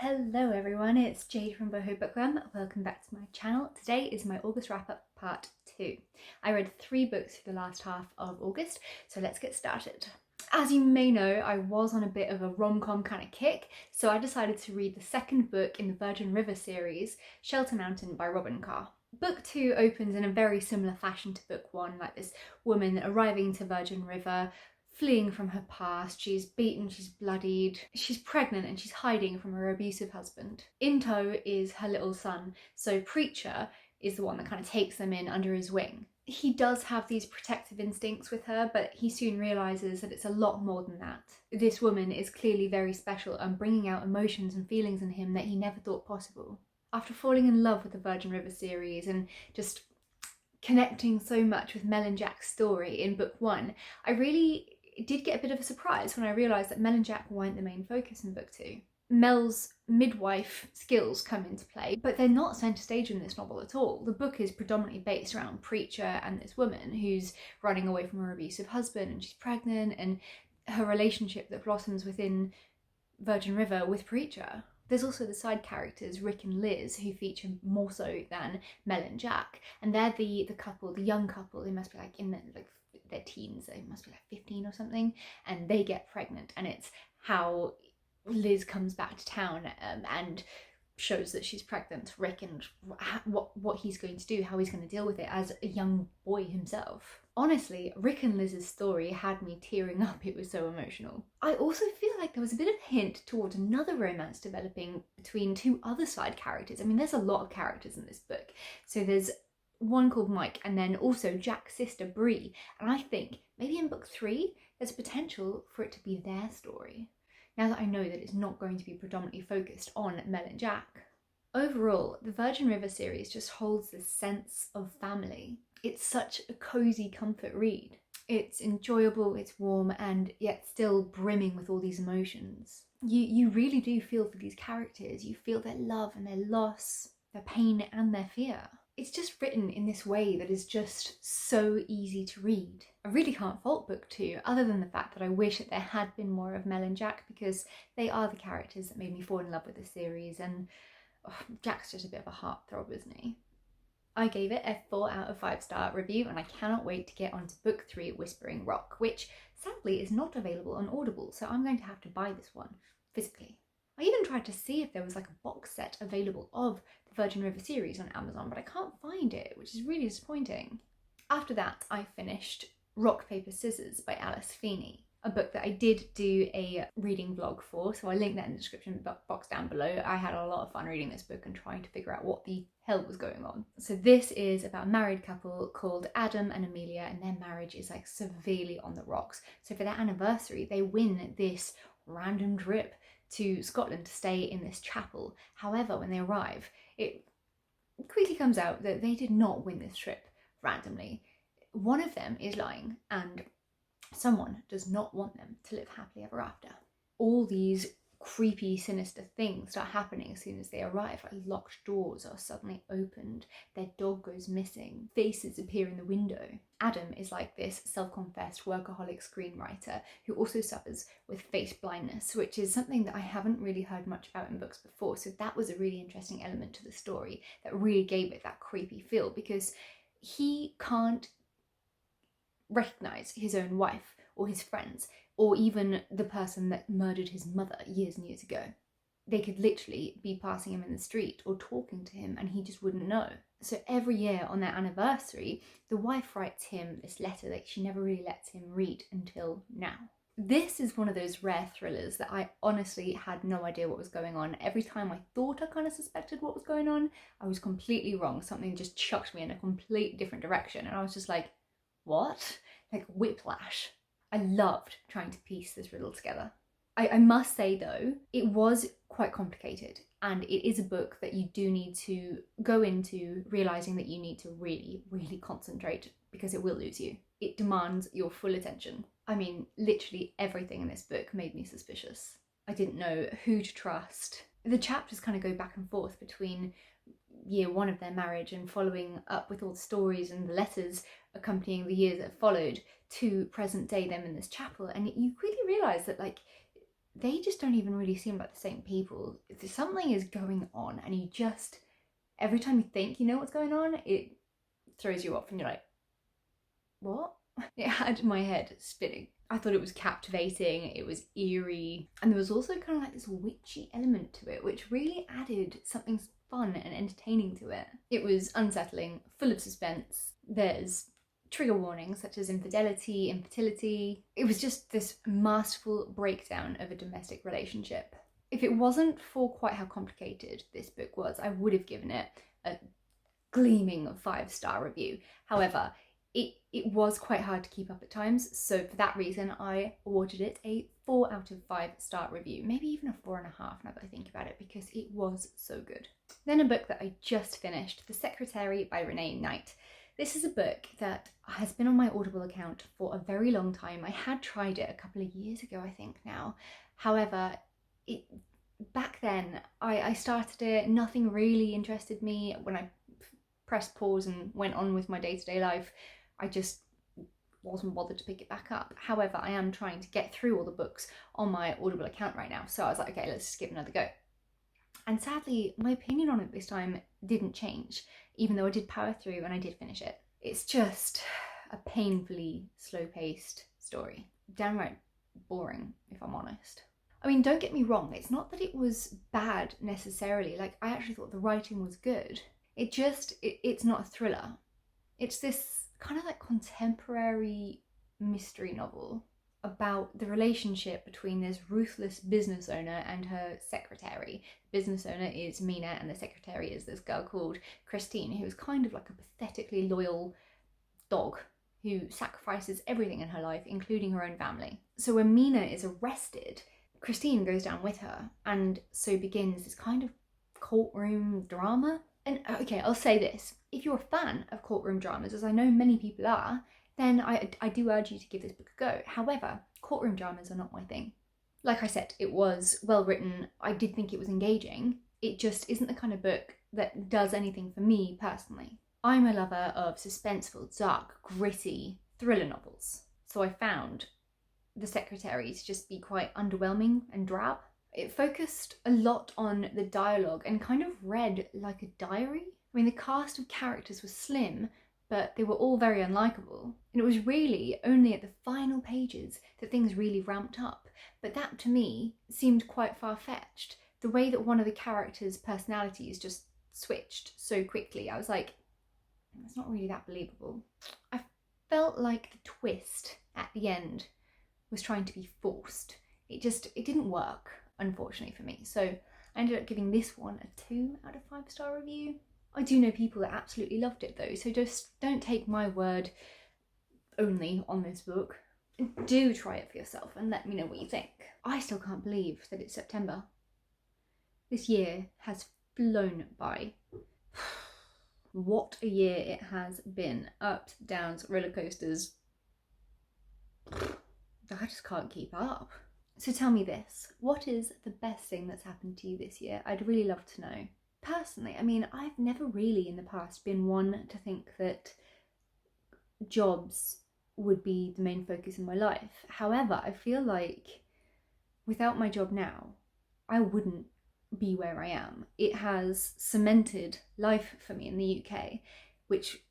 Hello everyone, it's Jade from Boho Bookworm. Welcome back to my channel. Today is my August wrap-up part 2. I read 3 books for the last half of August, so let's get started. As you may know, I was on a bit of a rom-com kind of kick, so I decided to read the second book in the Virgin River series, Shelter Mountain by Robyn Carr. Book 2 opens in a very similar fashion to book 1, like this woman arriving to Virgin River, fleeing from her past. She's beaten, she's bloodied, she's pregnant, and she's hiding from her abusive husband. In tow is her little son, so Preacher is the one that kind of takes them in under his wing. He does have these protective instincts with her, but he soon realises that it's a lot more than that. This woman is clearly very special and bringing out emotions and feelings in him that he never thought possible. After falling in love with the Virgin River series and just connecting so much with Mel and Jack's story in book 1, I really did get a bit of a surprise when I realised that Mel and Jack weren't the main focus in book 2. Mel's midwife skills come into play, but they're not centre stage in this novel at all. The book is predominantly based around Preacher and this woman who's running away from her abusive husband, and she's pregnant, and her relationship that blossoms within Virgin River with Preacher. There's also the side characters, Rick and Liz, who feature more so than Mel and Jack, and they're the couple, the young couple. They must be like in their teens, they must be like 15 or something, and they get pregnant, and it's how Liz comes back to town and shows that she's pregnant to Rick, and what he's going to do, how he's going to deal with it as a young boy himself. Honestly, Rick and Liz's story had me tearing up. It was so emotional. I also feel like there was a bit of a hint towards another romance developing between 2 other side characters. I mean, there's a lot of characters in this book. So there's one called Mike, and then also Jack's sister Bree, and I think maybe in book 3 there's potential for it to be their story, now that I know that it's not going to be predominantly focused on Mel and Jack. Overall, the Virgin River series just holds this sense of family. It's such a cosy comfort read. It's enjoyable, it's warm, and yet still brimming with all these emotions. You really do feel for these characters. You feel their love and their loss, their pain and their fear. It's just written in this way that is just so easy to read. I really can't fault book 2, other than the fact that I wish that there had been more of Mel and Jack, because they are the characters that made me fall in love with the series, and Jack's just a bit of a heartthrob, isn't he? I gave it a 4 out of 5 star review, and I cannot wait to get onto book 3, Whispering Rock, which sadly is not available on Audible, so I'm going to have to buy this one physically. I even tried to see if there was like a box set available of the Virgin River series on Amazon, but I can't find it, which is really disappointing. After that, I finished Rock, Paper, Scissors by Alice Feeney, a book that I did do a reading vlog for, so I linked that in the description box down below. I had a lot of fun reading this book and trying to figure out what the hell was going on. So this is about a married couple called Adam and Amelia, and their marriage is like severely on the rocks. So for their anniversary, they win this random trip to Scotland to stay in this chapel. However, when they arrive, it quickly comes out that they did not win this trip randomly. One of them is lying, and someone does not want them to live happily ever after. All these creepy, sinister things start happening as soon as they arrive. Like locked doors are suddenly opened, their dog goes missing, faces appear in the window. Adam is like this self-confessed workaholic screenwriter who also suffers with face blindness, which is something that I haven't really heard much about in books before, so that was a really interesting element to the story that really gave it that creepy feel, because he can't recognise his own wife or his friends, or even the person that murdered his mother years and years ago. They could literally be passing him in the street or talking to him and he just wouldn't know. So every year on their anniversary, the wife writes him this letter that she never really lets him read until now. This is one of those rare thrillers that I honestly had no idea what was going on. Every time I thought I kind of suspected what was going on, I was completely wrong. Something just chucked me in a completely different direction, and I was just like, what? Like whiplash. I loved trying to piece this riddle together. I must say though, it was quite complicated, and it is a book that you do need to go into realising that you need to really, really concentrate, because it will lose you. It demands your full attention. I mean, literally everything in this book made me suspicious. I didn't know who to trust. The chapters kind of go back and forth between year 1 of their marriage and following up with all the stories and the letters accompanying the years that followed to present day them in this chapel, and you quickly realise that like they just don't even really seem like the same people. Something is going on, and you just, every time you think you know what's going on, it throws you off and you're like, what? It had my head spinning. I thought it was captivating, it was eerie, and there was also kind of like this witchy element to it, which really added something fun and entertaining to it. It was unsettling, full of suspense. There's trigger warnings such as infidelity, infertility. It was just this masterful breakdown of a domestic relationship. If it wasn't for quite how complicated this book was, I would have given it a gleaming 5-star review. However, it was quite hard to keep up at times, so for that reason I awarded it a 4 out of 5-star review, maybe even a 4.5 now that I think about it, because it was so good. Then a book that I just finished, The Secretary by Renee Knight. This is a book that has been on my Audible account for a very long time. I had tried it a couple of years ago, I think now. However, back then I started it, nothing really interested me. When I pressed pause and went on with my day-to-day life, I just wasn't bothered to pick it back up. However, I am trying to get through all the books on my Audible account right now, so I was like, okay, let's just give it another go. And sadly, my opinion on it this time didn't change, even though I did power through and I did finish it. It's just a painfully slow-paced story. Downright boring, if I'm honest. I mean, don't get me wrong, it's not that it was bad necessarily. Like, I actually thought the writing was good. It's not a thriller. It's this kind of like contemporary mystery novel about the relationship between this ruthless business owner and her secretary. The business owner is Mina and the secretary is this girl called Christine, who is kind of like a pathetically loyal dog who sacrifices everything in her life, including her own family. So when Mina is arrested, Christine goes down with her, and so begins this kind of courtroom drama. And okay, I'll say this, if you're a fan of courtroom dramas, as I know many people are, then I do urge you to give this book a go. However, courtroom dramas are not my thing. Like I said, it was well written, I did think it was engaging, it just isn't the kind of book that does anything for me personally. I'm a lover of suspenseful, dark, gritty thriller novels, so I found The Secretary to just be quite underwhelming and drab. It focused a lot on the dialogue and kind of read like a diary. I mean, the cast of characters was slim, but they were all very unlikable. And it was really only at the final pages that things really ramped up. But that, to me, seemed quite far-fetched. The way that one of the characters' personalities just switched so quickly, I was like, it's not really that believable. I felt like the twist at the end was trying to be forced. It didn't work, unfortunately for me. So I ended up giving this one a 2 out of 5-star review. I do know people that absolutely loved it though, so just don't take my word only on this book. Do try it for yourself and let me know what you think. I still can't believe that it's September. This year has flown by. What a year it has been. Ups, downs, roller coasters. I just can't keep up. So tell me this, what is the best thing that's happened to you this year? I'd really love to know. Personally, I mean, I've never really in the past been one to think that jobs would be the main focus in my life. However, I feel like without my job now, I wouldn't be where I am. It has cemented life for me in the UK, which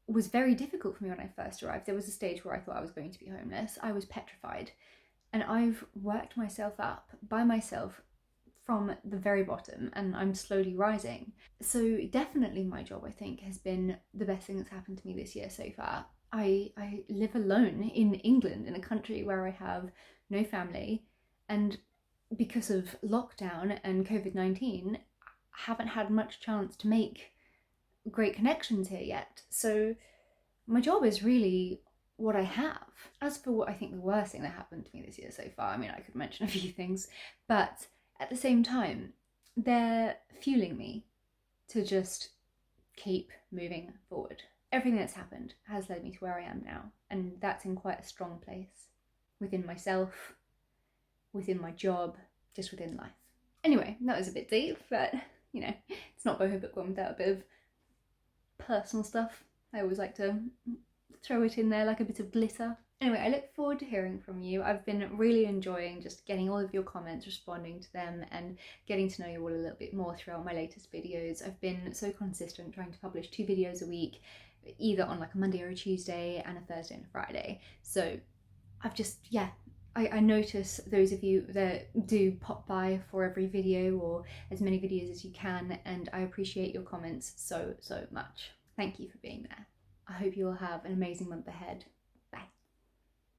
was very difficult for me when I first arrived. There was a stage where I thought I was going to be homeless. I was petrified. And I've worked myself up by myself from the very bottom, and I'm slowly rising. So definitely my job, I think, has been the best thing that's happened to me this year so far. I live alone in England, in a country where I have no family, and because of lockdown and COVID-19, haven't had much chance to make great connections here yet. So my job is really what I have. As for what I think the worst thing that happened to me this year so far, I mean, I could mention a few things, but at the same time, they're fueling me to just keep moving forward. Everything that's happened has led me to where I am now, and that's in quite a strong place. Within myself, within my job, just within life. Anyway, that was a bit deep, but, you know, it's not Boho Bookworm without a bit of personal stuff. I always like to throw it in there like a bit of glitter. Anyway, I look forward to hearing from you. I've been really enjoying just getting all of your comments, responding to them, and getting to know you all a little bit more throughout my latest videos. I've been so consistent, trying to publish 2 videos a week, either on like a Monday or a Tuesday, and a Thursday and a Friday. So I've just, yeah, I notice those of you that do pop by for every video, or as many videos as you can, and I appreciate your comments so much. Thank you for being there. I hope you will have an amazing month ahead.